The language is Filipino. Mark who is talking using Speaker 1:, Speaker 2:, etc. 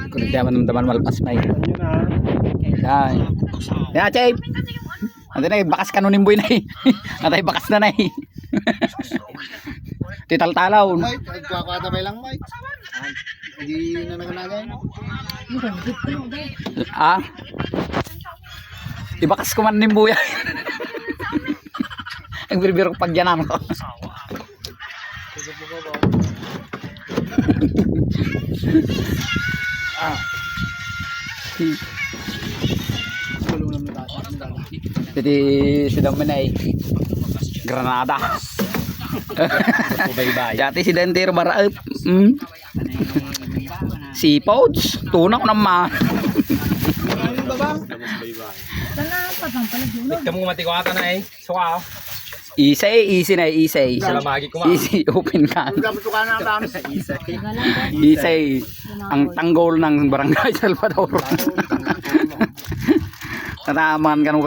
Speaker 1: Kulit naman naman malpas na eh. Yan. Yan, Chay. Ate na bakas kanunin boy na eh. Atay bakas na na eh. Tital-talaw.
Speaker 2: Mike, nagkakatabay lang Mike. Hindi na naganagay.
Speaker 1: Ah. Ibakas ko man ning buya. Ang birbiro pagyanan ko. Jadi sudah menai Granada. Jati si Dentir baraep. Si Pouch tunak naman.
Speaker 3: Kamu mati ko ata na eh. Suka.
Speaker 1: Easy na easy.
Speaker 3: Salamagi ko ma.
Speaker 1: Easy open ka.
Speaker 2: Dapat ko na ang
Speaker 1: Easy. Ang tanggol ng Barangay Salvador. Tanaman kan mo